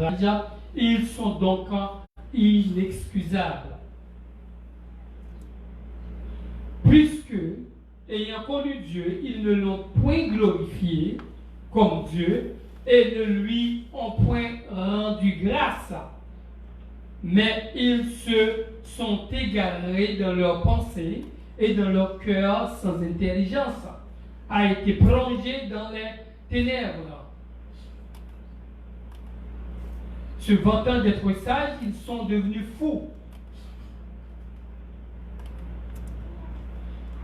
ouvrage, ils sont donc inexcusables. Puisque, ayant connu Dieu, ils ne l'ont point glorifié comme Dieu et ne lui ont point rendu grâce. Mais ils se sont égarés dans leurs pensées et dans leur cœur sans intelligence, a été plongé dans les ténèbres. Se vantant d'être sages, ils sont devenus fous.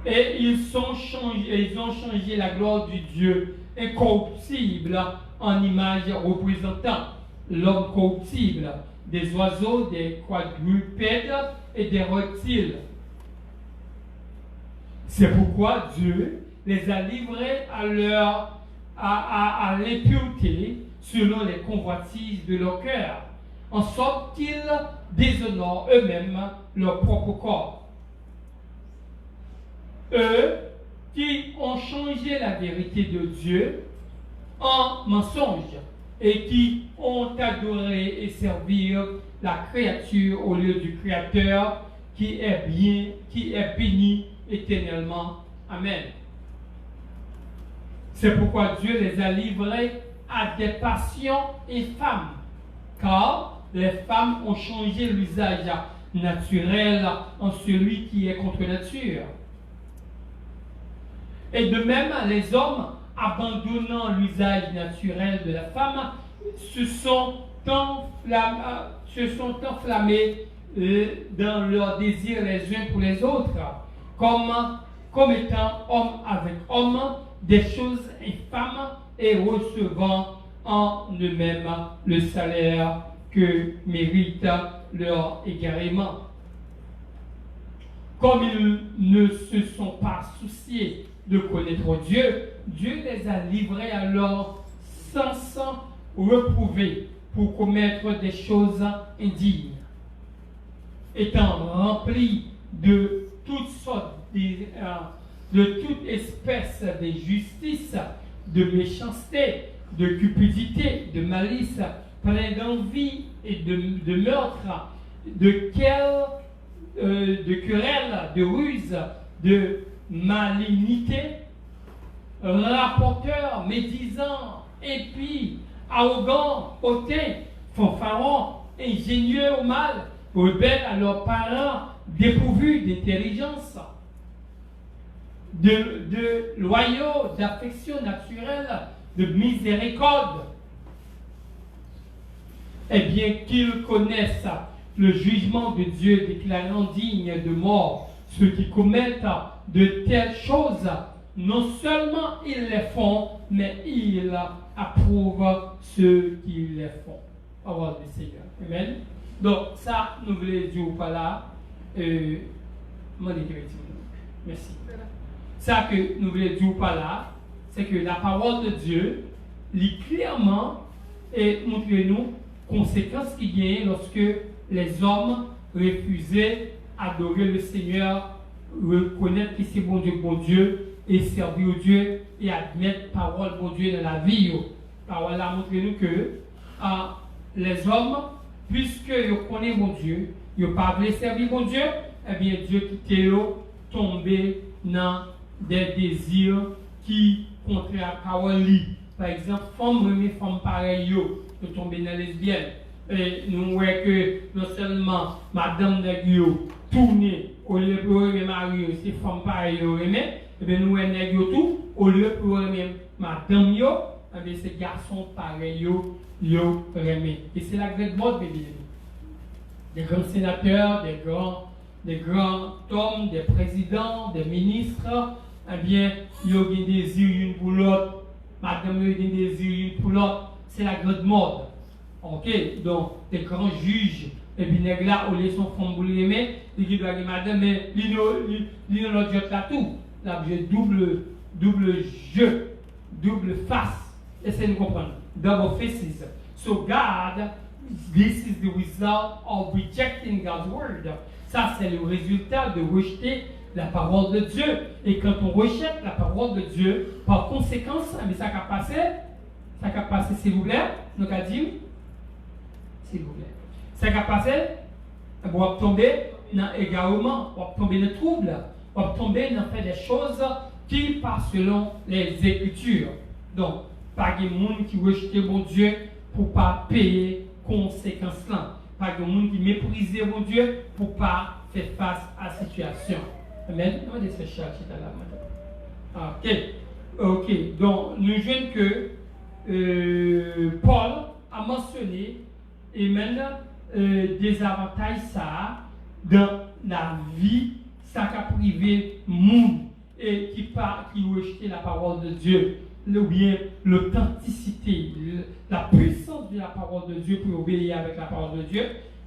Et ils ont changé la gloire du Dieu incorruptible en image représentant l'homme corruptible, des oiseaux, des quadrupèdes et des reptiles. C'est pourquoi Dieu les a livrés à l'impureté selon les convoitises de leur cœur, en sorte qu'ils déshonorent eux-mêmes leur propre corps. Eux qui ont changé la vérité de Dieu en mensonge et qui ont adoré et servi la créature au lieu du Créateur qui est béni éternellement. Amen. C'est pourquoi Dieu les a livrés à des passions infâmes, car les femmes ont changé l'usage naturel en celui qui est contre nature. Et de même, les hommes, abandonnant l'usage naturel de la femme, se sont enflammés dans leur désir les uns pour les autres, comme étant homme avec homme, des choses infâmes et recevant en eux-mêmes le salaire que mérite leur égarement. Comme ils ne se sont pas souciés de connaître Dieu, Dieu les a livrés à leur sens reprouvé pour commettre des choses indignes. Étant remplis de toutes sortes de toute espèce d'injustice, de méchanceté, de cupidité, de malice, plein d'envie et de meurtre, de querelles, de ruse, de malignité, rapporteurs, médisants, épis, arrogants, hautains, fanfarons, ingénieux au mal, rebelles à leurs parents, dépourvus d'intelligence, de loyaux, d'affection naturelle, de miséricorde. Eh bien, qu'ils connaissent le jugement de Dieu déclarant digne de mort ceux qui commettent de telles choses, non seulement ils les font, mais ils approuvent ceux qui les font. Parole du Seigneur. Amen. Donc, ça, nous voulons dire par là, merci. Ça que nous voulons dire par là, c'est que la parole de Dieu lit clairement et montre-nous conséquences qui gagnent lorsque les hommes refusaient adorer le Seigneur, reconnaître que c'est bon Dieu et servir au Dieu et admettre parole bon Dieu dans la vie. La parole a montré nous que les hommes, puisque ils connaissent mon Dieu, ils n'ont pas voulu servir mon Dieu, eh bien Dieu quitté eux, tombé dans des désirs qui contraires à la parole. Par exemple, femme pareille, ils tombent dans les lesbiennes. Et nous voyons que non seulement Madame Negio tourne au lieu pour aimer Marie, c'est femme pareille au aimer, et bien nous voyons Negio tout, au lieu pour aimer Madame Yo, et bien c'est garçon pareil yo aimer. Et c'est la grande mode, bébé. Des grands sénateurs, des grands hommes, des présidents, des ministres, eh bien, ils ont des désirs une pour l'autre, Madame yo a des désirs une pour l'autre, c'est la grande mode. Ok, donc des grands juges, et puis les là, au lieu de son fond pour l'aimer, ils disent madame, mais l'île notre jeu là tout, là, double jeu, double face, essayez de comprendre, double faces. So God, this is the result of rejecting God's word. Ça, c'est le résultat de rejeter la parole de Dieu. Et quand on rejette la parole de Dieu, par conséquence, mais ça a passé, s'il vous plaît, donc à dire, s'il vous plaît. Ça qui a passé, on va tomber dans l'égarement, on va tomber dans le trouble, on va tomber dans faire des choses qui passent selon les Écritures. Donc, pas de monde qui rejette mon Dieu pour ne pas payer conséquences là. Pas de monde qui méprise mon Dieu pour ne pas faire face à la situation. Amen. On va laisser chercher là. Ok. Donc, nous voyons que Paul a mentionné et maintenant des avantages ça dans la vie, ça qui a privé monde et qui rejeté la parole de Dieu. Ou bien l'authenticité, la puissance de la parole de Dieu pour obéir avec la parole de Dieu,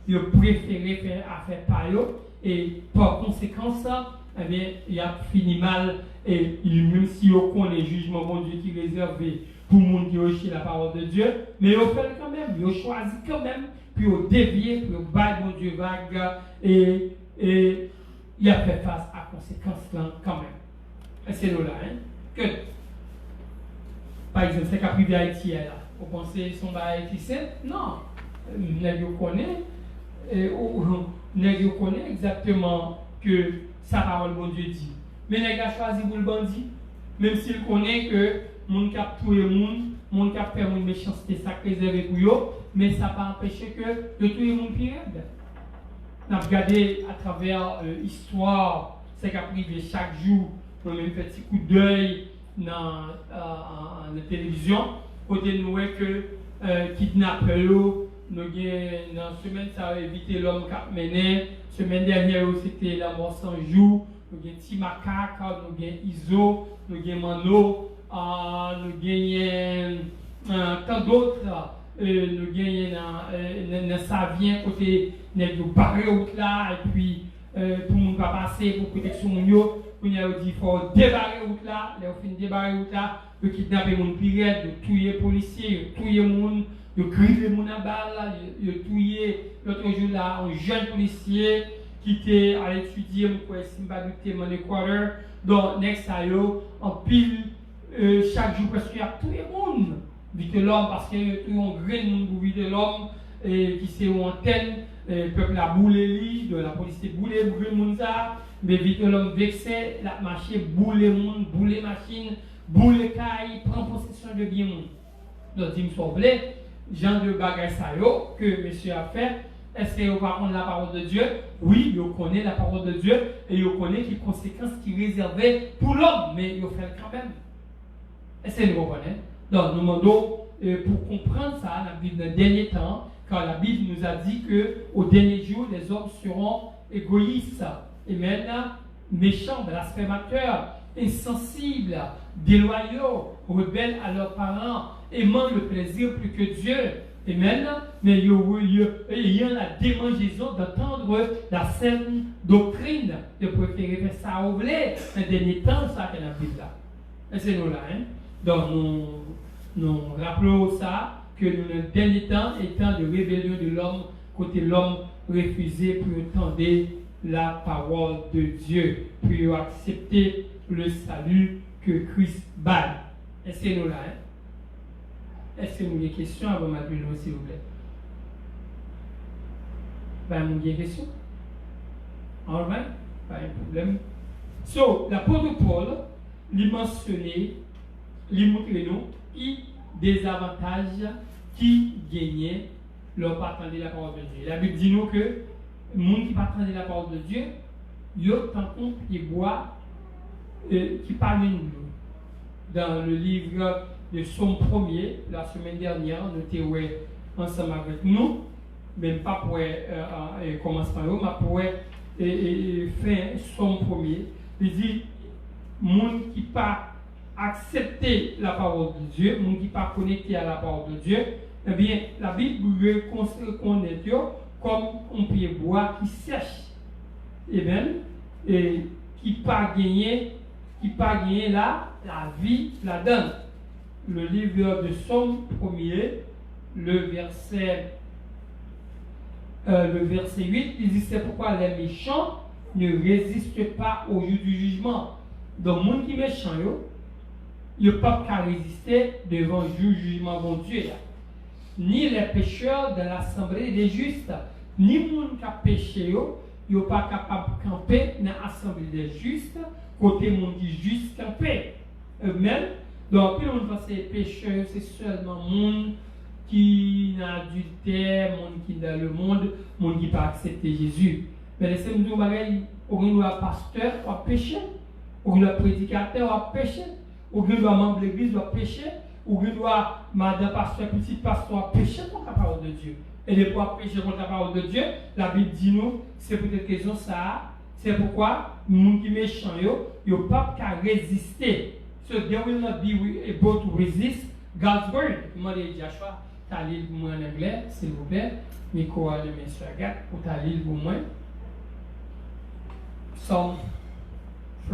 il a préféré faire par eux et par conséquent eh bien, il a fini mal et même si on connaît le jugement bon Dieu qui est réservé pour le monde qui rejet la parole de Dieu, mais il a fait quand même, il a choisi quand même, puis il a dévié, puis il a battu mon Dieu vague et il a fait face à conséquences là quand même. Et c'est là, hein? Que par exemple, c'est qu'à privé Haïti là. Vous pensez que son bail Haïti c'est? Non. Vous connaissez exactement que sa parole bon Dieu dit. Mais les gars choisi pour le bandit, même s'il connaît que mon cap tout le monde cap faire une méchanceté ça réservé pour eux, mais ça pas empêcher que de tout le monde pire. On a regardé à travers l'histoire, c'est qu'à privé chaque jour, on met un petit coup d'œil dans la télévision, côté nous que kidnapper l'eau, nous avons dans semaine ça a évité l'homme qui a mené, semaine dernière c'était la mort sans jour, nous avons Timakak, nous avons Iso, nous avons Mano, nous avons tant d'autres, nous avons dans Savien côté nous avons barré route là et puis pour ne pas passer pour protection yo. On a dit qu'il faut débarrer route là, il faut débarrer route là, de kidnapper les gens pirates, de tuer les policiers, de tuer les gens, de griller les gens à balle, de tuer l'autre jour là un jeune policier qui était à étudier, je ne sais pas si dans l'Équateur, donc next à eux, en pile, chaque jour presque il y a tous les gens, vite l'homme parce que tout le monde grain de pour vite l'homme, qui c'est une antenne, le peuple a boulé, de la police a boulé, le monde ça. Mais vite l'homme vexé, la marché, boule les monde, boule les machines, boule les cailles, prend possession de bien monde. Donc, il me semble, genre de bagages ça que monsieur a fait, est-ce qu'il va prendre la parole de Dieu? Oui, il connaît la parole de Dieu et il connaît les conséquences qui réservaient pour l'homme, mais il fait quand même. Est-ce que nous comprenez? Donc, nous demandons, pour comprendre ça, la Bible dans le dernier temps, car la Bible nous a dit qu'au dernier jour, les hommes seront égoïstes. Et maintenant, méchants, blasphémateurs, insensibles, déloyaux, rebelles à leurs parents, aimant le plaisir plus que Dieu. Et maintenant, mais il y a la démangeaison d'entendre la saine doctrine, de préférer faire ça au blé. Un dernier temps, ça qu'elle a Bible là. Et c'est nous là, hein. Donc nous rappelons ça, que nous, le dernier temps, étant de rébellion de l'homme, côté l'homme refusé pour entendre la parole de Dieu, pour accepter le salut que Christ bat. Est-ce que nous là, hein? Est-ce que nous avons des questions avant ma s'il vous plaît? Vous avez des questions? All right? Pas de problème. So, l'apôtre Paul, il mentionné, il montre nous des avantages qui gagnaient leur pas attendre la parole de Dieu. La Bible dit nous que les gens qui ne pas attendre la parole de Dieu, ils ont tant compte qui boit, qui parlent de nous. Dans le livre de Somme 1er, la semaine dernière, nous étions ensemble avec nous, même pas pour commencement, mais pour faire Somme 1er. Il dit, les gens qui ne pas accepter la parole de Dieu, les gens qui ne pas connecter à la parole de Dieu, eh bien, la Bible reconnaît comme un pied bois qui sèche. Et qui pas gagner la vie là-dedans. Le livre de Somme 1er, le verset 8, il dit c'est pourquoi les méchants ne résistent pas au jour du jugement. Donc, les gens qui sont méchants, ils ne peuvent pas résister devant le jugement de Dieu. ni les pécheurs de l'assemblée des justes, ni moun qui a péché yo, yo pas capable de camper dans l'assemblée des justes, côté moun qui juste camper. Même, donc, puis on pense que pécheur, c'est seulement moun qui n'a adultère, moun qui dans le monde, moun qui pas accepté Jésus. Mais laissez-moi dire bagaille, ou un pasteur ou péché, ou un prédicateur ou péché, ou un membre de l'église ou péché, ou un madame pasteur, petit pasteur ou péché contre la parole de Dieu. Et les pour pécher contre la parole de Dieu, la Bible dit nous, c'est pour cette raison ça, c'est pourquoi les gens qui sont méchants, ils ne peuvent pas résister. So they will not be able to resist God's word. Je demande à Joshua, tu as lu pour moi en anglais, s'il vous plaît. Miko a le monsieur Agathe, pour ta lire pour moi. Psalm 1,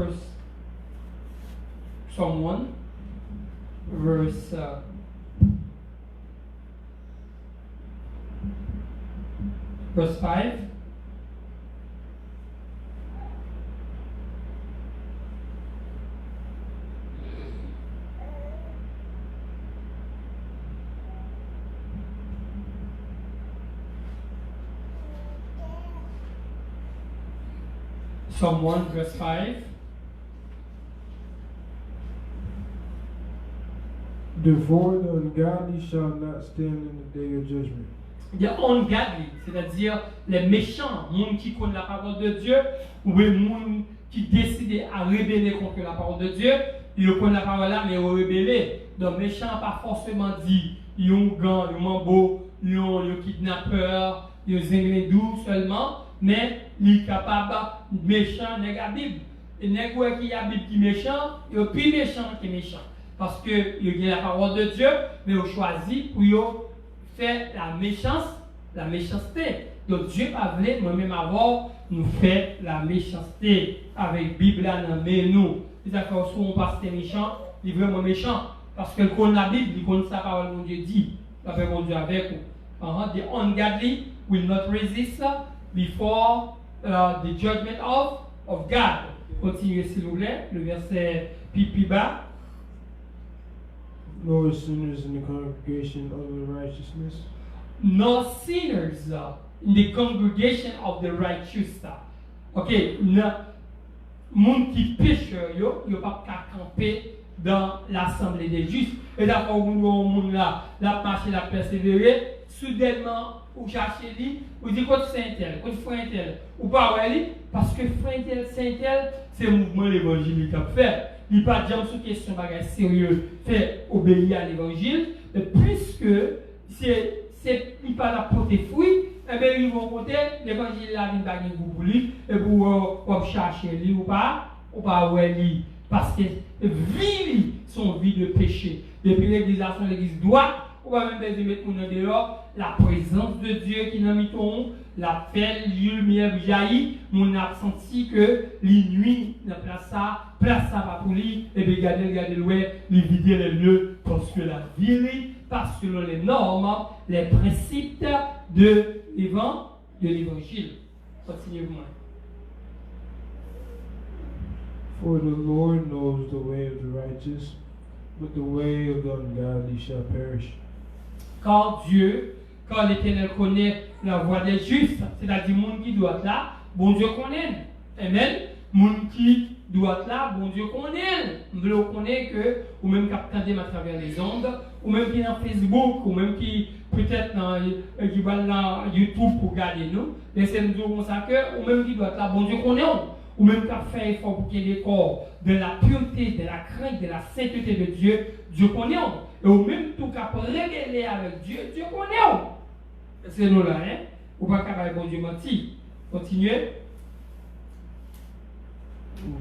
verse 5. Psalm 1, verse 5. Therefore, the ungodly shall not stand in the day of judgment. The ungodly, c'est-à-dire les méchants, les gens qui connaissent la parole de Dieu, ou les gens qui décident à rebeller contre la parole de Dieu, ils connaissent la parole là, mais ils rebellent. Donc, méchants, pas forcément dit, ils ont gang, ils ont mambo, ils ont kidnappeur, ils ont zingledou seulement, mais ils sont capables de méchants, négatifs. Et les gens qui ont qui méchant, ils sont plus méchants que méchants. Parce qu'ils ont la parole de Dieu, mais ils ont choisi pour faire la méchanceté. Donc Dieu a voulu moi-même avoir nous faire la méchanceté avec la Bible là dans nous. C'est-à-dire que si on passe méchant, il est vraiment méchant. Parce que connaît la Bible, il connaît sa parole, mon Dieu dit. La paix mon Dieu avec vous. The ungodly will not resist before the judgment of God. Continuez s'il vous plaît, le verset pipi bas. Nor sinners in the congregation of the righteousness. Nor sinners in the congregation of the righteous. Ok, moun qui pêche yo pas qu'à camper dans l'assemblée des justes. Et d'accord, moun là, la marche, la persévérer, soudainement, ou chercher lui, ou dit quoi c'est un tel, quoi frère un tel, ou pas ouais parce que frère tel, c'est un tel, c'est le mouvement l'évangile qui a fait. Il n'y a pas de gens sur question bagage sérieux, fait obéir à l'évangile, mais puisque il pas la porter fruit, eh bien ils vont compter l'évangile là vient bagage pour lui et pour chercher lui ou pas ouais lui parce que vie son vie de péché. Depuis l'église droite, on va même mettre mon dehors la présence de Dieu qui n'a mis ton la belle lumière jaillit, mon a senti que les nuits dans place ça pas pour lui et bien garder loin, les vider les lieux parce que la vie, parce que les normes, les principes de l'évangile. Continuez-moi. For the Lord knows the way of the righteous, but the way of the ungodly shall perish. Car l'Éternel connaît la voie des justes, c'est-à-dire le monde qui doit être là, bon Dieu connaît. Amen. Le monde qui doit être là, bon Dieu connaît. Vous connaissez que, ou même qui attendez à travers les ondes, ou même qui est dans Facebook, ou même qui peut-être qui va dans YouTube pour regarder nous, laissez-nous dire comme ça que, ou même qui doit être là, bon Dieu connaît. Ou même qui a fait effort pour qu'il y ait des corps de la pureté, de la crainte, de la sainteté de Dieu, Dieu connaît. Et ou même tout qui a révélé avec Dieu, Dieu connaît. C'est nous là, hein? Ou pas capable bon Dieu mentir. Continuez.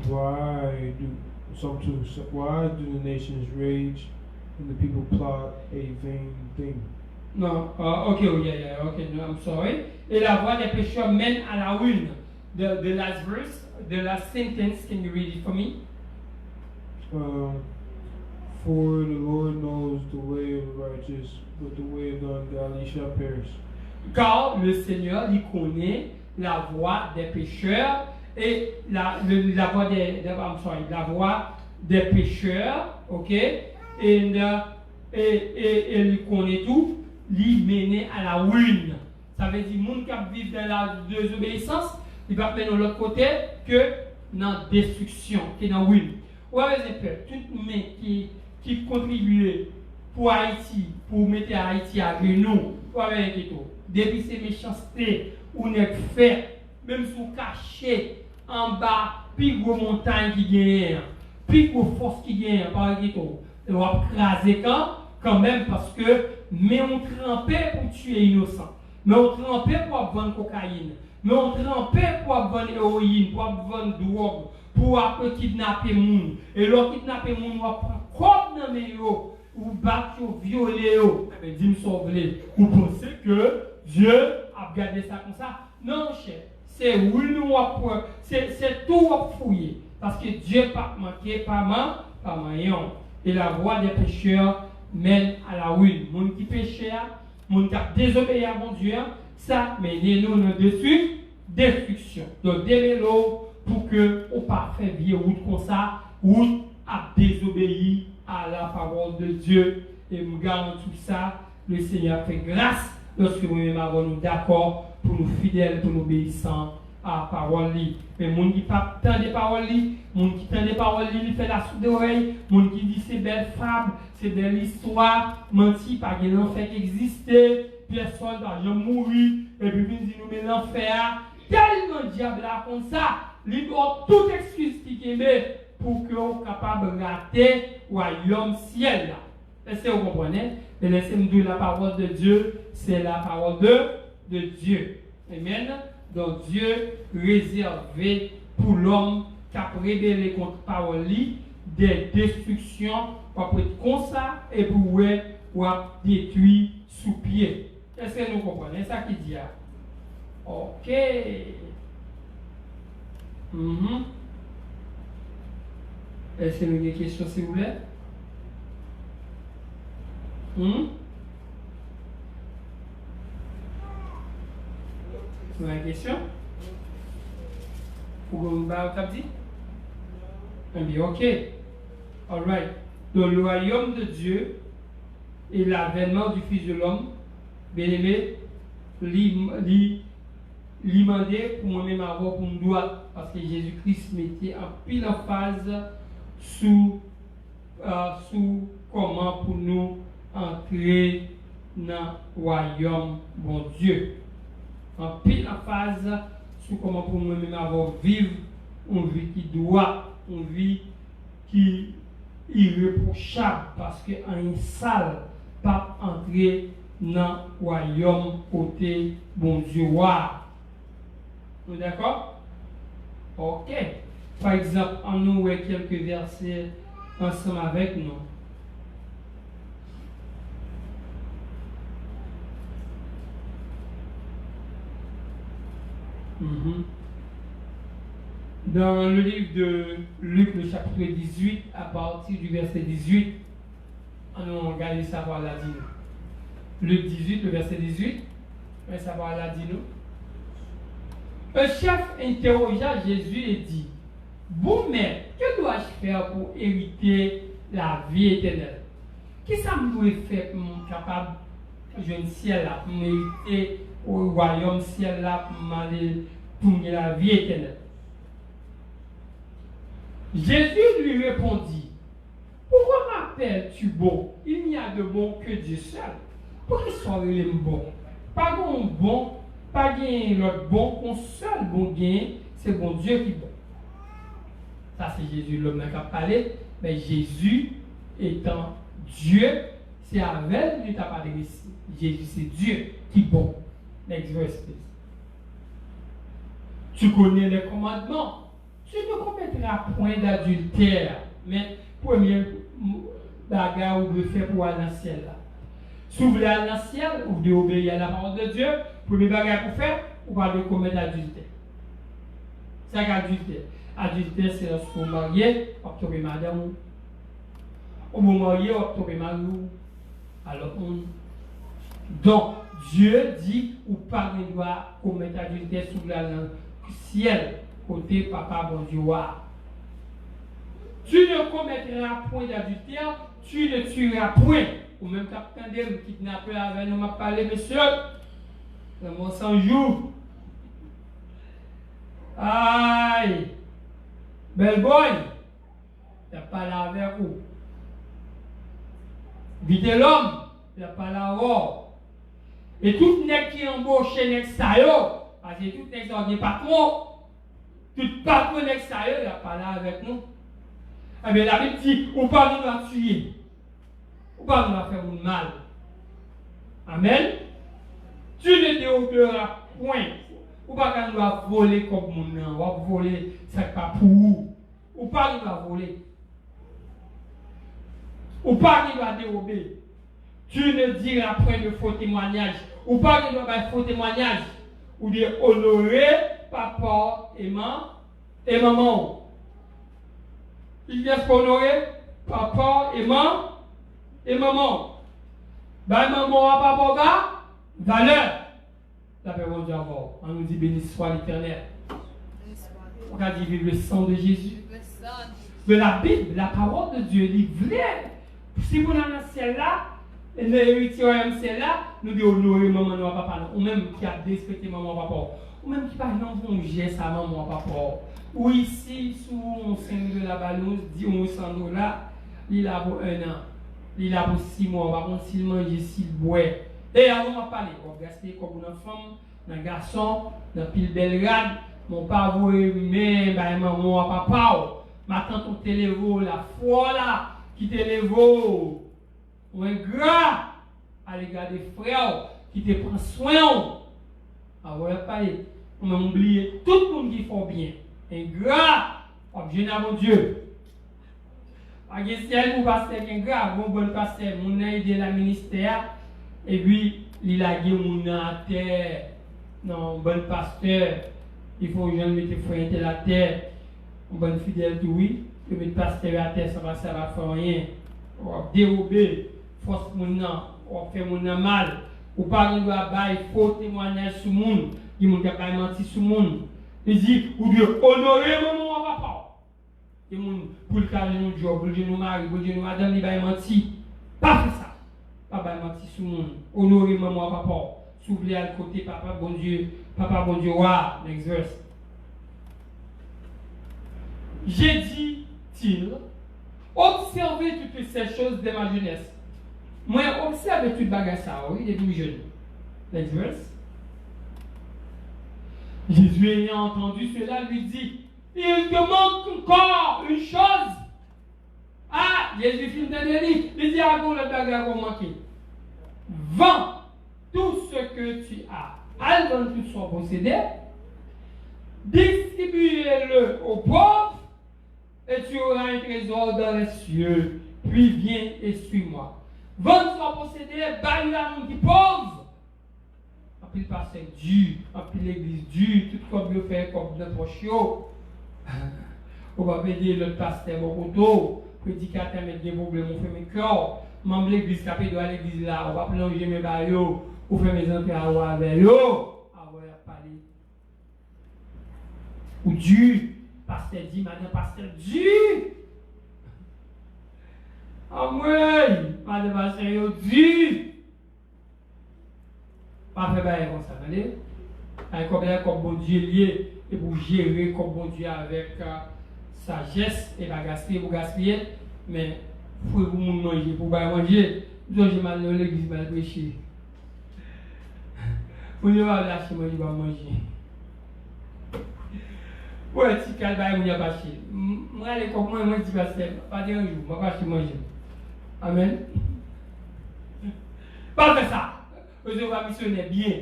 Why do the nations rage and the people plot a vain thing? Non, okay, no, I'm sorry. Et la voie des pécheurs mène à la ruine. The last verse, the last sentence, can you read it for me? For the Lord knows the way of the righteous, but the way of the ungodly shall perish. Car le Seigneur, il connaît la voie des pécheurs et la voie des pécheurs, ok? Et il connaît tout, lui mener à la ruine. Ça veut dire que les gens qui vivent dans la désobéissance, ils vont mener de l'autre côté que dans la destruction, qui est dans la ruine. Ou avec les peuples, tout le monde qui contribue pour Haïti, pour mettre Haïti à genoux, ou avec les tout. Depuis ces méchancetés, on est fait, même si on caché en bas, plus gros montagne qui gagne, plus gros force qui gagne, par exemple, on va craser quand même parce que, mais on trempait pour tuer innocent, mais on trempait pour vendre cocaïne, mais on trempait pour vendre héroïne, pour vendre drogue, pour kidnapper les gens. Et lorsque kidnapper les gens, on va prendre comme dans les mains, ou battre, violer, mais dis-moi sauver. Vous pensez que Dieu a gardé ça comme ça? Non, cher. C'est oui, nous, c'est tout à fouiller. Parce que Dieu n'a pas manqué, pas maillon. Et la voie des pécheurs mène à la ruine. Les gens qui péchent, les gens qui ont désobéi à mon Dieu, ça mène nous dans destruction. Donc, démêlons pour que on pas faire vie route comme ça, route à désobéir à la parole de Dieu. Et nous gardons tout ça. Le Seigneur fait grâce lorsque nous-mêmes avons d'accord pour nous fidèles, pour nous obéissants à la parole. Mais les gens qui ne tendent des paroles, les gens qui tendent des paroles, ils font la soude d'oreille, les gens qui disent c'est belle fable, c'est belle histoire, menti, pas de l'enfer qui existait, personne n'a jamais mouru, et puis ils disent nous mais l'enfer, tellement diable là comme ça, ils doivent toute excuse qui est pour que soient capables de rater le royaume ciel. Est-ce que vous comprenez? Et laissez-moi dire la parole de Dieu, c'est la parole de Dieu. Amen. Donc Dieu réservé pour l'homme qui a rébellé contre la parole des destructions pour être comme ça et pour détruire sous pied. Est-ce que nous comprenez ça qui dit? Ok. Est-ce que vous avez des questions s'il vous plaît? Vous avez une question? Vous avez une question? Bien, ok. All right. Donc, le royaume de Dieu et l'avènement du Fils de l'homme, bien aimé, l'imandé pour moi-même avoir pour nous droit, parce que Jésus-Christ mettait en pile en phase sous comment pour nous entrer dans le royaume bon Dieu. En pile en phase sur comment pour nous-mêmes avoir vivre une vie qui doit, une vie qui est irréprochable, parce qu'un sale pas entrer dans le royaume côté bon Dieu. Vous êtes d'accord? Ok. Par exemple, on nous voit quelques versets ensemble avec nous. Dans le livre de Luc, le chapitre 18, à partir du verset 18, on regarde ça voir la dit. Luc 18, le verset 18, ça va la dit nous. Un chef interrogea Jésus et dit: bon maître, que dois-je faire pour hériter la vie éternelle? Qu'est-ce que je dois faire pour être capable de jouer le ciel là, pour hériter au royaume ciel là, pour la vie éternelle? Jésus lui répondit: pourquoi m'appelles-tu bon? Il n'y a de bon que Dieu seul. Pourquoi soyez les bons? Pas bon bon, pas l'autre bon, qu'on seul bon gain, c'est bon Dieu qui est bon. Ça c'est Jésus l'homme qui a parlé, mais Jésus étant Dieu, c'est avec lui qui a parlé ici. Jésus c'est Dieu qui est bon. L'exercice. Tu connais les commandements. Tu ne commettras point d'adultère. Mais première bagarre vous devez faire pour aller dans le ciel là. Si vous voulez aller dans le ciel, vous devez obéir à la parole de Dieu. Première bagarre pour faire, vous allez commettre adultère. C'est adultère. Adultère, c'est lorsque vous mariez, vous obtenez madame. Ou vous mariez, vous obtenez mari. Alors, donc, Dieu dit, ou pas ne doit commettre adultère si vous voulez aller dans le ciel. Côté papa bon Dieu. Tu ne commettras point d'adultère, tu ne tueras point. ou même capitaine de kidnapper avec nous, m'a parlé, monsieur, dans mon 100 jours. Aïe, belle boy, il a parlé avec vous. Vite l'homme, il a parlé avec vous. Et tout nèg qui embauche nèg sa yo, parce que tout nèg ça n'est pas trop, tout patron nèg sa yo, il a parlé avec nous. Eh bien, la Bible dit, ou pas nous la tuer, ou pas nous la faire mal. Amen. Tu ne déroberas point, ou pas nous la voler comme mon nom, ou pas voler, c'est pas pour vous, ou pas nous la voler, ou pas nous la dérober. Tu ne diras point de faux témoignages, ou pas nous la faux témoignages, ou de honorer papa et maman. Il vient honorer papa et maman. Ben maman à papa, valeur. La paix mon Dieu avant. On nous dit béni soit l'Éternel. On va dire vive le sang de Jésus. De la Bible, la parole de Dieu, il est vrai. Si vous avez celle-là, l'héritier même celle-là, nous devons honorer maman et papa. Ou même qui a respecté maman et papa. Ou même qui par exemple un geste à maman et papa. Ou ici, sous on signe de la balance, dit on s'en là, il a pour 1 an. Il a pour 6 mois. Par contre, s'il mange, s'il boit. Et avant de parler, on va gaspiller comme une femme, un garçon, un pile belle rade, mon père, mais maman, papa, ma tante, on t'élève, la foi là, qui t'élève, ou un gras, à l'égard des frères, qui te prend soin. Ah, on va parler, on m'a oublié, tout le monde qui fait bien. Un gras, objet à mon Dieu. Parce que si elle vous passe un gras, bon pasteur, mon aide la ministère, et puis il a dit mon à terre, non, bon pasteur, il faut que je mette frère à la terre, bon fidèle, oui, je mette pasteur à terre, ça va faire rien. On va dérober, force mon nom, on va faire mon nom mal, ou pas nous doit bailler faux témoignage sur le monde, il m'a pas menti sur le monde. Il dit, ou Dieu, honorer maman à papa. Et pour le cas de nos job, pour le nous mari, pour le nous madame, il va mentir. Pas fait ça. Pas mentir sur le monde. Honorer maman à papa. S'ouvrir à côté, papa, bon Dieu, wa, next verse. J'ai dit-il, observez toutes ces choses de ma jeunesse. Moi, observez toutes bagages ça, oui, depuis jeune. Next verse. Jésus ayant entendu cela lui dit, il te manque encore une chose. Ah, Jésus filme dans le livre, il dit à vous le bagage qu'on manquer. Vends tout ce que tu as, à vendre tout son possédé, distribue-le aux pauvres, et tu auras un trésor dans les cieux. Puis viens et suis-moi. Vends son possédé, baille la monde qui pauvre. Puis le pasteur Dieu, puis l'église Dieu, tout comme le fait comme notre chio. On va aider le pasteur au couteau, prédicateur met des problèmes, on fait mes cœurs. Membre l'église, capé de l'église là, on va plonger mes baillots, on fait mes entrées à avec eux. Ah ouais, parler. Ou Dieu, pasteur dit, madame pasteur Dieu. Ah ouais, madame pasteur Dieu. Pas faire bailler comme ça, attendez. Comme bon Dieu lié et pour gérer comme bon Dieu avec sagesse et pas gaspiller pour gaspiller, mais faut que vous manger pour pas manger. J'ai mal dans l'église, mal péché. Vous ne pas lâcher manger pour manger. Ouais, si quelqu'un n'y a pas acheté. Moi, les comme moi, je dis pas pas de un jour, je ne vais pas acheter manger. Amen. Pas de ça. Vous va missionner bien,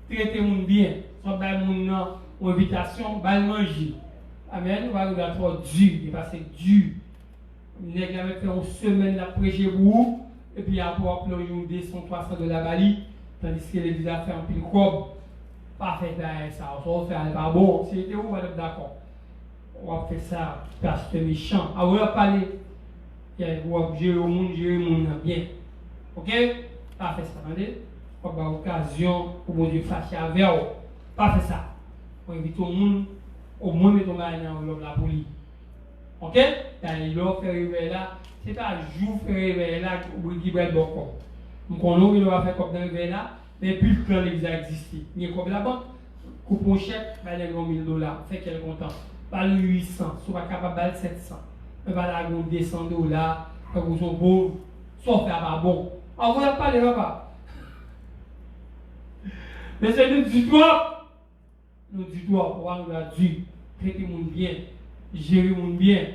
traiter mon bien, soit bailler mon invitation, bailler manger. Amen. On va regarder trop dur, il va passer dur. Nous avons fait une semaine la prêcher pour vous, et puis après on plonger un descend 300 de la Bali, tandis que l'église a fait un pile cob. Pas fait ça, on va faire pas bon. C'était où, madame, d'accord? On va faire ça, pasteur méchant. Ah, on va parler. On va gérer le monde bien. Ok? Pas fait ça, attendez? Pas avoir occasion pour mon Dieu fâcher avec vous. Pas faire ça. On invite tout le monde, au moins mettre dans l'homme là pour lui. Ok? Il va faire réveiller là. Ce n'est pas jour faire réveiller là, ou qui va être bon. Je connais, il va faire comme dans le verre là, mais plus le plan il a existé. Il y a comme la banque, coupe un chèque, il y a $1,000, fait qu'elle est contente. Pas le 800, soit pas capable de 700. Mais pas la $200, quand vous êtes beau, soit faire pas bon. On va parler là-bas. Mais c'est nous du doigt. Nous du doigt, pour avoir la dû, traiter le monde bien, gérer le monde bien.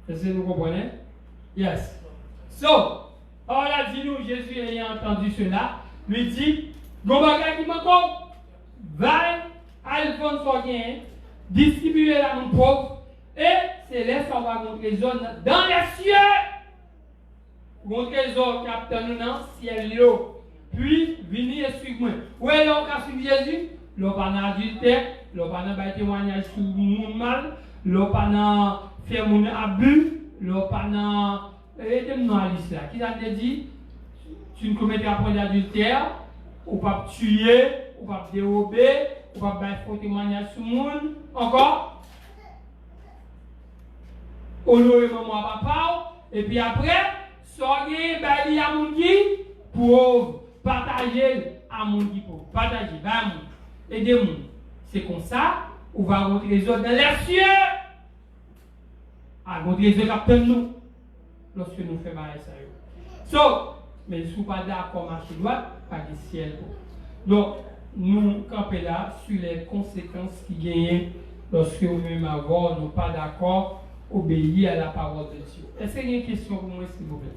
Est-ce que nous comprenez? Yes. So, on a dit nous, Jésus ayant entendu cela, lui dit, Gobaga qui m'entend, va à l'Alphonse distribuer la mon pauvre, et c'est là qu'on va montrer zone dans les cieux. Montrer zone qui a obtenu dans le ciel. Puis, venez et suivez-moi. Où est-ce qu'on a suivi Jésus? L'on pas d'adultère, l'on pas de témoignage sur le monde mal, l'on pas faire mon abus, l'on pas aidez-moi à liste là. Qui t'a dit? Tu ne commettras pas d'adultère, ou pas tuer, ou pas dérober, ou pas faire faux témoignage sur le monde. Encore? Honorer maman et papa, et puis après, soyez bali à mon qui pour partager à mon qui pour partager, bah mon, aidez-moi. C'est comme ça, on va rentrer les autres dans les cieux. À rentrer les autres après nous, lorsque nous faisons ça. So, mais si vous n'êtes pas d'accord, marcher droite, pas de ciel. Donc, nous campons là sur les conséquences qui gagnent lorsque nous-mêmes avons, nous pas d'accord, obéir à la parole de Dieu. Est-ce qu'il y a une question pour moi, s'il vous plaît?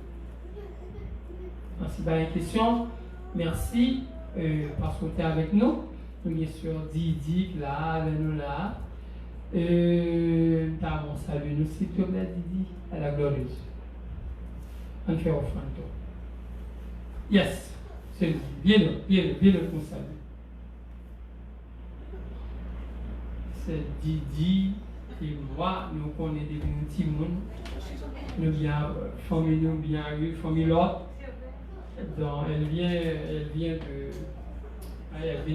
Merci, pas une question. Merci parce que tu es avec nous. Nous sommes sur Didi, là, nous là. T'as mon salut, nous, s'il te plaît, Didi, à la gloire de Dieu. On fait offrande. Yes, c'est bien le salut. C'est Didi et moi, nous connaissons des petits monde. Nous bien famille, nous bien famille l'autre. Donc elle vient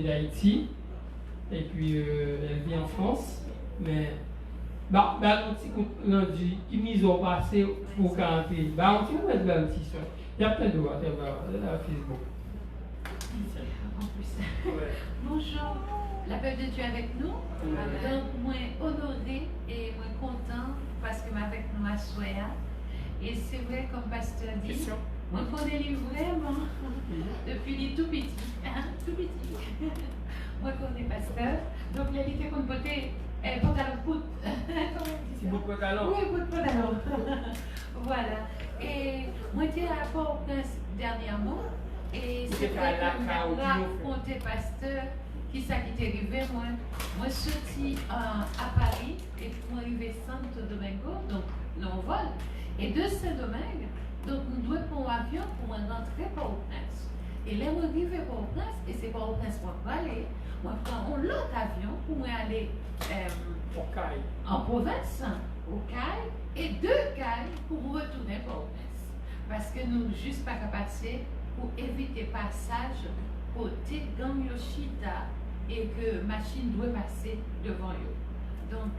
d'Haïti et puis elle vit en France, mais lundi, qui mise au passé pour 40 ans. On va mettre un petit soin. Il y a plein de voix sur Facebook. Bonjour, la paix de Dieu avec nous. Donc, moi honoré et moi content parce que avec nous ma soeur. Et c'est vrai, comme pasteur dit, moi connais lui vraiment depuis les tout petits. Tout petit. Moi connais pasteur. Donc, il a dit qu'on peut pantalon pout. C'est beaucoup de pantalon. Oui, beaucoup de pantalon. Voilà. Et moi, j'étais à Port-au-Prince dernièrement. Et c'est vrai que je raconté pasteur qui ça qui t'est arrivé. Moi, sorti à Paris et moi arrivé Santo Domingo, donc non vol. Et de Saint-Domingue, donc nous devons prendre un avion pour rentrer Port-au-Prince. Et là, on arrive à Port-au-Prince et c'est Port-au-Prince pour aller. Moi, je prends l'autre avion pour aller en province, au CAI, et 2 CAI pour retourner Port-au-Prince. Parce que nous juste pas qu'à passer pour éviter passage côté Gang Yoshida et que machine doit passer devant eux. Donc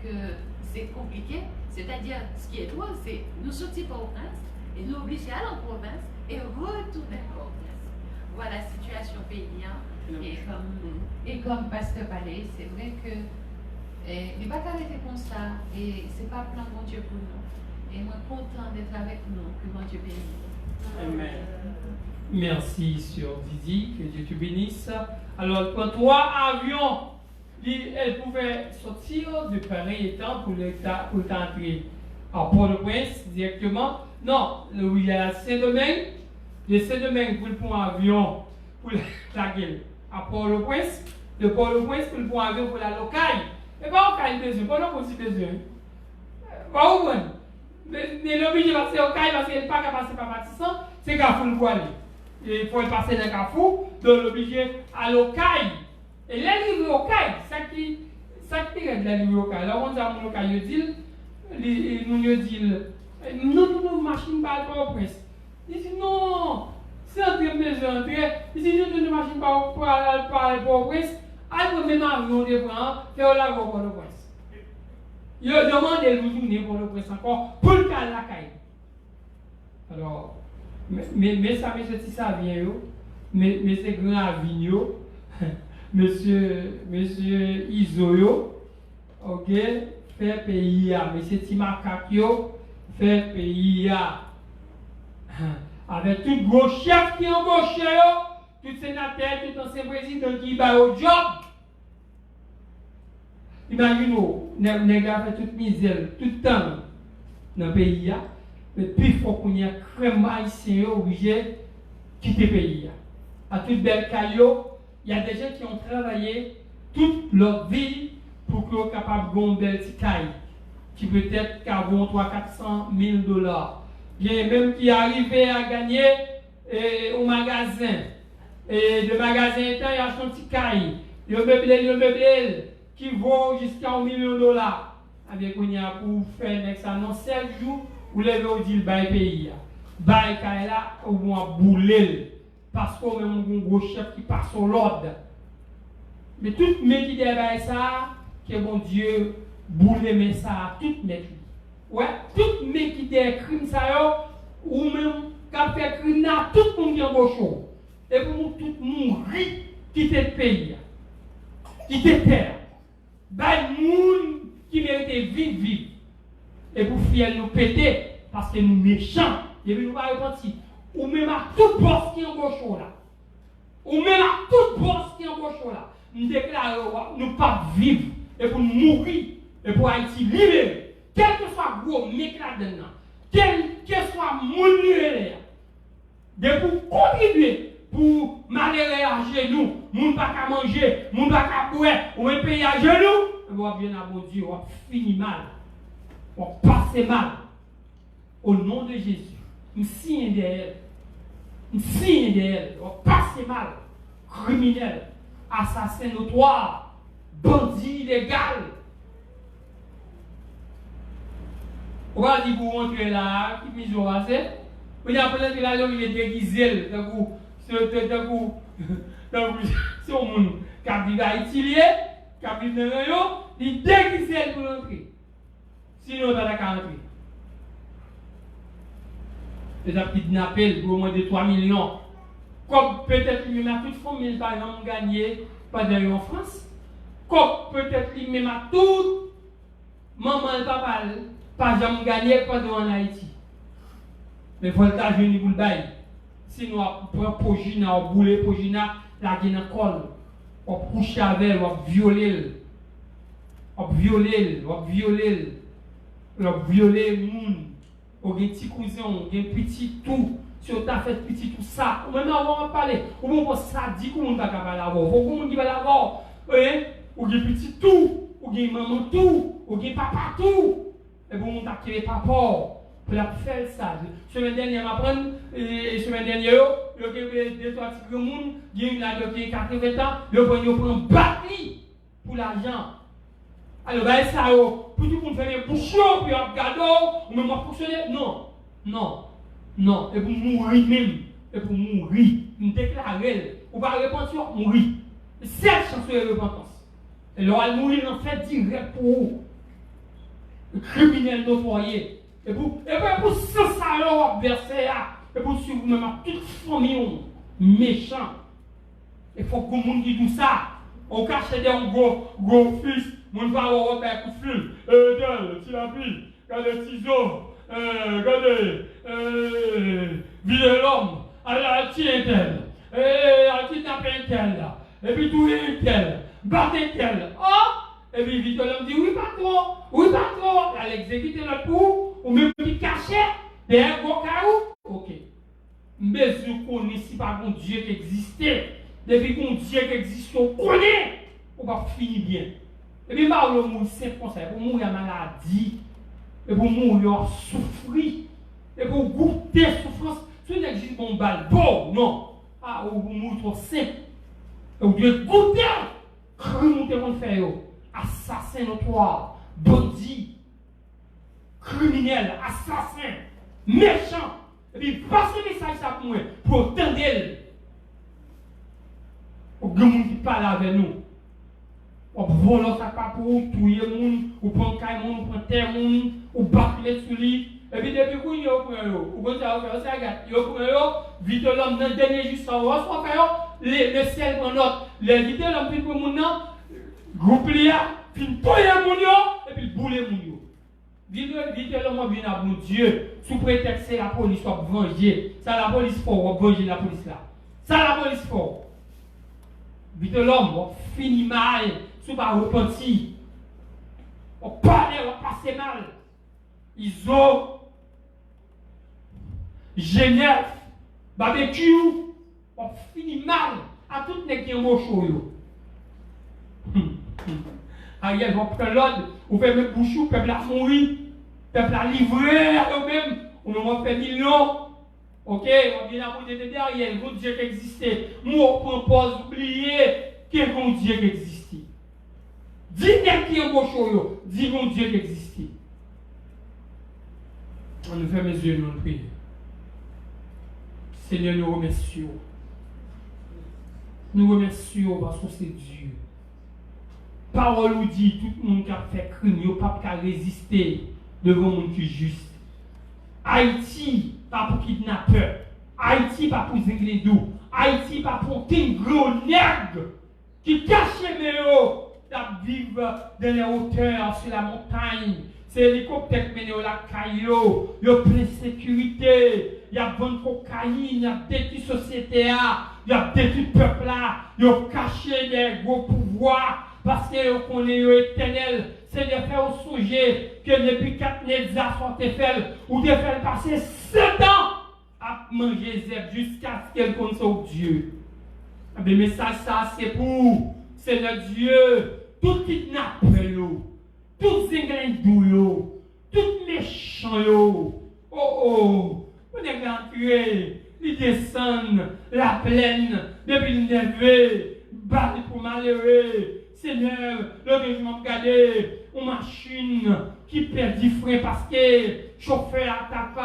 c'est compliqué. C'est-à-dire, ce qui est drôle, c'est nous sortir Port-au-Prince et nous obliger à aller en province et retourner Port-au-Prince. Voilà la situation paysan. Et comme Pasteur Palais, c'est vrai que il n'est pas arrêté comme ça et c'est pas plan bon Dieu pour nous. Et moi content d'être avec nous, que bon Dieu bénisse. Amen. Merci sur Didi, que Dieu te bénisse. Alors, quand 3 avions, elle pouvait sortir de pareil étant pour t'entrer à Port-au-Prince directement. Non, il y a Saint-Domingue. De Saint-Domingue pour le pont avion pour la gueule à Port-au-Prince. De Port-au-Prince pour le pont avion pour la locale. Mais pas au Caille besoin, pas non aussi besoin. Pas au bon. Mais l'obligé de passer au Caille parce qu'il n'est pas capable de passer par Matissan, c'est Carrefour le aller. Il faut passer dans Carrefour, donc l'obligé à l'Ocaille. Et là, il est au Caille, ça qui est de la ligne au Caille. Alors, on dit à mon Ocaille, nous dit, non, machine pas au Prince. Il dit, non, c'est un très besoin, il dit, non, machine pas au Prince. Alors, même avion de prendre, faire la voie pour le Prince. Il demande de retourner pour le Prince encore pour le cas de la caille. Alors, mais ça, mais si ça vient, monsieur Grand Avignon, monsieur Isoyo, ok, fait pays à, monsieur Timakakio, fait pays à. Avec tout gros chef qui embauché, tout sénateur, tout ancien président qui va au job. Imaginez-vous, nous avons fait toute misère, tout le temps dans le pays. Mais puis il faut qu'on y ait crème haïtien obligé de quitter le pays. À toute belle caillou, il y a des gens qui ont travaillé toute leur vie pour qu'ils soient capables de gagner une belle caille, qui peut-être qu'avant 300 000 $. Il y a même qui arrivaient à gagner au magasin. Et le magasin étant, il y a son petit caille. Le meublé, qui vaut jusqu'à $1 million. Avec on y a pour faire ça dans 7 jours, vous levez au dit le bail pays. Bail caille là, on va bouler. Parce qu'on a un gros chef qui passe au l'ordre. Mais tout le monde qui débaille ça, que bon Dieu boule mais ça, tout le monde. Ouais, tout le monde qui débaille crime ça, ou même qui fait crime là, tout le monde qui est embauché. Et pour nous, tout le monde quitter le pays, quitter la terre. Bah, monde qui mérite vivre. Et pour fier nous péter, parce que nous méchants, et puis nous pas repentir. Ou même à tout boss qui est embauché là. Ou même à tout boss qui est embauché là. Nous déclarons, nous pas vivre. Et pour mourir. Et pour Haïti libérer. Quel que soit gros mec là-dedans. Quel que soit mon numéro. De pour contribuer. Pour malheureux à genoux. Moun pas qu'à manger. Moun pas qu'à boire. Ou même payer à genoux. On va bien à mon Dieu. On va finir mal. On va passer mal. Au nom de Jésus. Nous signons d'elle. Nous signons d'elle. On va passer mal. Criminel. Assassin notoire. Bandit illégal. On va dire pour rentrer là. Qui mise au rassé. On a peut-être que là, il est déguisé. C'est un monde qui a vécu à Haïti, qui a vécu dans le rayon, il est déguisé pour rentrer. Sinon, il va pas rentrer. Les a kidnappé pour au moins de 3 millions. Comme peut-être lui-même a toute famille, par exemple, gagné pendant en France. Comme peut-être lui-même a tout maman et papa, par exemple, gagné pendant en Haïti. Mais il faut le cas pour le bail. Sinon, on prend Pogina, on boule Pogina, la guine colle. On couche avec elle, on viole. On viole, on viole. On viole le monde. On a des petits cousins, on a des petits tout. Si on a fait petit tout ça, on va parler. On va ça dit qu'on va parler avant. On va parler avant. On a des petits tout. On a des maman tout. On a des papa tout. Et bon, on a créé papa. Pour la faire ça. Semaine dernière, semaine dernière, il y a des trois petits gens, il y a une 80 ans, il prend batterie pour l'argent. Alors, ça, pour tout le monde faire des bouchons, puis regarder, ou même fonctionner. Non, non, non. Et pour mourir même. Et pour mourir. Nous déclarer, ou pas repentir, mourir. C'est la chance de repentance. Et là, elle mourir en fait direct pour vous. Le criminel de foyer. Et pour ce salaire versé, et pour suivre même toute famille méchant. Il faut que les gens qui disent ça. On cache des gros fils, on va avoir un coup de fil. Regardez, tu l'as pris, regardez le ciseau, regardez, vider l'homme, allez, tiens tel, et kidnapper tel, et puis tout est tel, battre tel. Oh! Et puis vite l'homme dit oui patron, elle exécute le coup, ou même qui cachait, derrière vos carreaux. Ok. Mais je connais si pas un Dieu qui existait. Depuis qu'un Dieu qui existe, on connaît, on va finir bien. Et puis bah le mourir c'est comme ça, pour mourir la maladie, et pour mourir souffrir, et pour goûter souffrance, ce n'est juste bon balle, bon, non. Ah, ou mourir trop simple. Et vous devez goûter, remonter mon fer. Assassin notoire, bandit, criminel, assassin, méchant. Et puis, passe le message ça pour moi, pour entendre elle. Pour que les gens qui parlent avec nous. On vole ça pas pour tuer les gens, ou prendre les gens, ou prendre terre, ou battre les sous lui. Et puis depuis qu'on y a au point, ou quand ça va faire ça, il y a au point, vite l'homme dans le dernier jour, ça va soit faire le ciel en note. Les vite l'homme puis pour mon nom, groupe là, puis toyer mon yo, et puis bouler mon yo. Vite l'homme vient à mon Dieu, sous prétexte que la police soit venger. Ça la police fort, venger la police là. Ça la police fort. Vite l'homme, finit mal, sous pas repentir. On parle, on passe mal. Ils ont Genève, barbecue, on finit mal à tout les qui ont au chaud. Ariel va prendre l'ordre, ou faire mes bouchons, peuple a mouru, peuple a livré à eux-mêmes, on va faire millions. Ok, on vient à côté de Ariel, bon Dieu qui existait. Moi, on propose d'oublier quel bon Dieu qui existait. Dis-moi qui est au chaud, dis bon Dieu qui existait. On nous fait mes yeux, nous prions. Seigneur, nous remercions. Nous remercions parce que c'est Dieu. Parole nous dit, tout le monde qui a fait crime, il n'y a pas qu'à résister devant le monde qui est juste. Haïti, pas pour kidnappeur. Haïti, pas pour zingledou. Haïti, pas pour un gros nègre qui cache les méos, qui vivent dans les hauteurs, sur la montagne. C'est l'hélicoptère qui mène la caillou, il y a plein de sécurité, il y a bonne cocaïne, il y a détruit la société, il y a détruit le peuple, il y a caché des gros pouvoirs, parce que connaît l'éternel, c'est de faire songer que depuis 4 Nézas sont faits, ou de faire passer 7 ans à manger zèbre jusqu'à ce qu'elle connaisse Dieu. Le message, ça, c'est pour Seigneur Dieu, tout kidnappeur. Tout zinglandou, tout méchant yo. On est rentré, ils descendent la plaine, depuis le nevé, battu pour malheureux. Seigneur, le régiment regardé, une machine qui perd du frein parce que chauffeur tape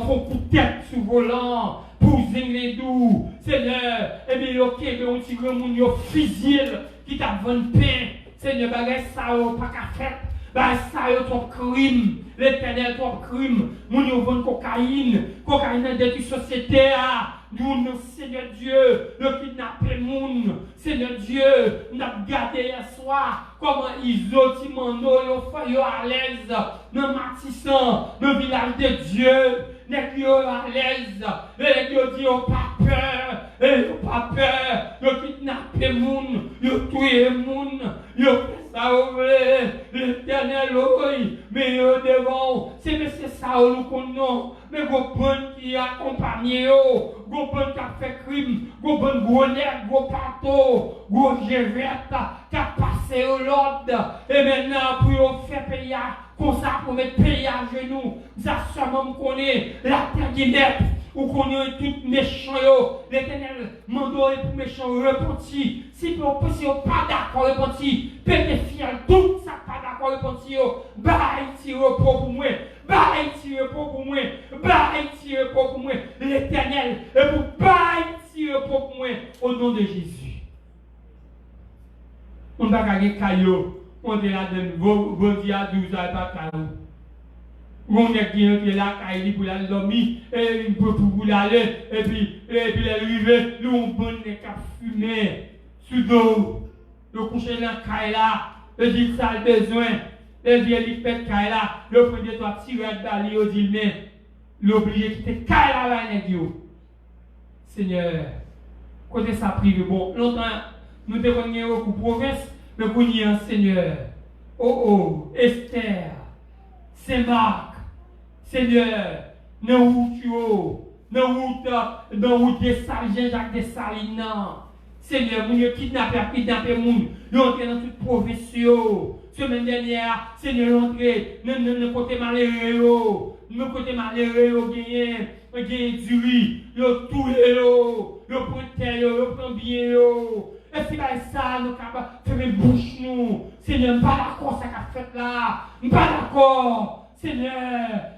font coup de tête sur le volant. Pour zinglandou, Seigneur, et bien ok, mais on tire mon yo fusil. Qui t'a vendu pain, Seigneur, bagay ça yo pas qu'à faire, bagay ça yo ton crime, l'éternel ton crime, moun yo vend cocaïne dans des sociétés, nous, Seigneur Dieu, le kidnappé moun, Seigneur Dieu, nous avons gardé hier soir, comment ils ont dit yo à l'aise, dans Matissan, dans le village de Dieu, nèg yo à l'aise, nèg yo dit yo pas peur, yo kidnappé moun, yo tué moun, yo fait ça l'éternel oui, mais yo devant, c'est monsieur ça nous connaissons, mais go bon qui accompagne yo, go bon qui a fait crime, go bon gros nèg, gros bateau, gros gevette qui a passé au l'ordre, et maintenant pour faire payer comme ça pour mettre payer à genoux, ça seulement connaît la terre qui net, ou qu'on est tout méchant, l'éternel mando pour méchant repenti. Si vous n'êtes pas d'accord repenti, pété fier tout ça pas d'accord repenti, bah Haïti repos pour moi, bah Haïti repos pour moi, bah Haïti repos pour moi, l'éternel et pour bah Haïti repos pour moi, au nom de Jésus. On va gagner caillou, on est là dans vos vies à 12 ans, pas caillou. On est qui est là, il pour aller dormir, et il peut pour aller, et puis il arrive, nous on bonne les cap fumer, sous l'eau, le coucher dans la caille là, le dit ça le besoin, le dit il fait caille là, le premier toi tirer de balle, il dit mais l'obligé de quitter caille là, Seigneur, côté ça privé, bon, longtemps, nous devons gagner au province, mais qu'on y est, Seigneur, Esther, Saint-Marc, Seigneur, dans route des Salines, Jacques des Salines, Seigneur, vous avez kidnappé moun, vous entrez dans toute province. Semaine dernière, Seigneur, entrez dans le côté malheureux, gagné du riz, vous tuez, vous prenez terre, vous prenez bien. Et si ça, nous faisons une bouche, nous. Seigneur, je ne suis pas d'accord avec ça qu'a fait là. Je ne suis pas d'accord.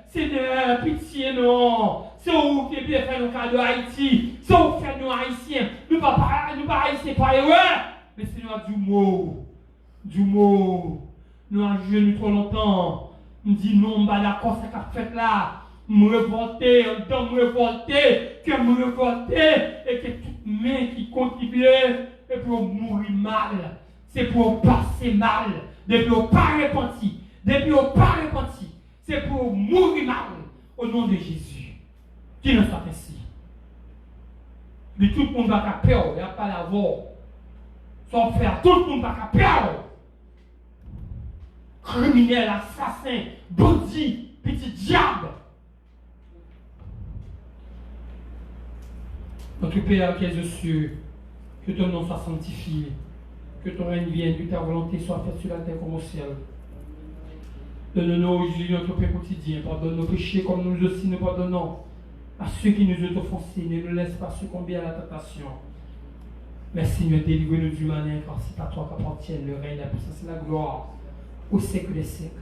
Seigneur, pitié non. C'est où qui peut faire le cas de Haïti. C'est où faire nous Haïtiens. Nous ne sommes pas Haïtiens par erreur. Mais Seigneur, du mot. Nous avons joué trop longtemps. Je dis non, pas d'accord, ça qu'a fait là. Me révolter, en temps me révolter, que me révolter, et que toute main qui contribue, et pour mourir mal. C'est pour passer mal. Depuis qu'on pas repenti. Depuis qu'on pas repenti. C'est pour mourir mal. Au nom de Jésus. Qu'il en soit ainsi. Mais tout le monde va faire peur. Il n'y a pas la voix. Sans faire, tout le monde va faire peur. Criminel, assassin, bandit, petit diable. Notre Père qui es aux cieux, que ton nom soit sanctifié, que ton règne vienne, que ta volonté soit faite sur la terre comme au ciel. Donne-nous aujourd'hui notre pain quotidien, pardonne nos péchés comme nous aussi nous pardonnons à ceux qui nous ont offensés, ne nous laisse pas succomber à la tentation. Mais Seigneur, délivre-nous du malin, car c'est à toi qu'appartiennent le règne, la puissance et la gloire au siècle des siècles.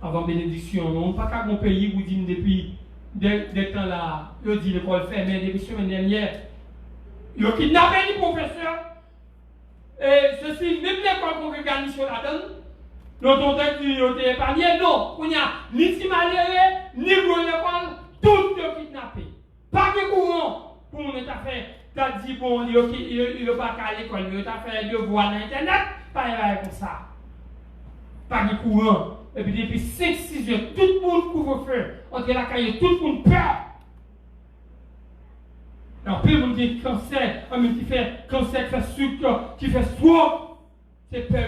Avant bénédiction, non pas qu'à mon pays, vous dites depuis des temps là, je dis l'école fermée, depuis la semaine dernière, ils ont kidnappé les professeurs. Et ceci, même l'école congrégation là-dedans, l'autre qui ont été épargnés, non, il n'y a ni si malheureux, ni gros l'école, tout est kidnappé. Pas de courant pour mon affaire. Tu as dit, bon, il n'y a pas qu'à l'école, il y a fait de voir sur Internet, pas comme ça. Pas de courant. Et puis depuis 5-6 heures, tout le monde couvre-feu. Entre la caille, tout le monde peur. Alors, puis, on dit cancer, qui fait cancer, qui fait sucre, qui fait soin. C'est peur,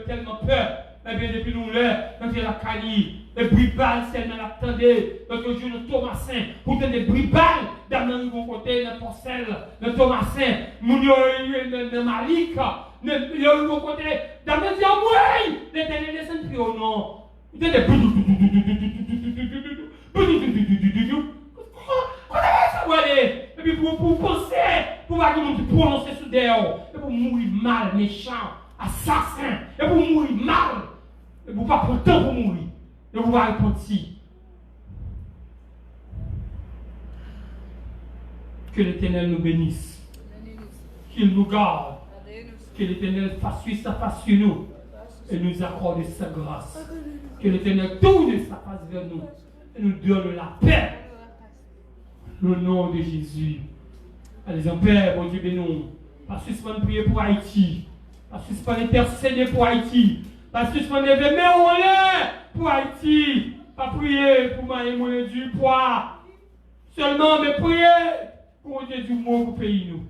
tellement peur. Et bien, depuis nous, là, quand il y a la caille, les bribales, c'est elle l'attendait. Donc, je joue le Thomasin, pour tenir des bribales, dans le bon côté, dans le porcel, le Thomasin, mon le Malik, le bon côté, dans le dire, oui, l'éternel descend, puis oh non. Il y a des et puis pour penser, pour prononcer sous dehors, et pour mourir mal, méchant, assassin, et pour mourir mal, et pour pas prendre temps pour mourir, et pour pas repentir. Que l'Éternel nous bénisse, qu'il nous garde, que l'Éternel fasse suivre sa face sur nous, et nous accorde sa grâce. Que l'Éternel tourne sa face vers nous, et nous donne la paix. Au nom de Jésus. Allez en Père, bon Dieu béni. Pas suspendre prier pour Haïti. Pas suspendre intercéder pour Haïti. Pas suspendre lever mais on est pour Haïti. Pas prier pour manger du poids. Seulement mais prier pour Dieu du mot pour pays nous.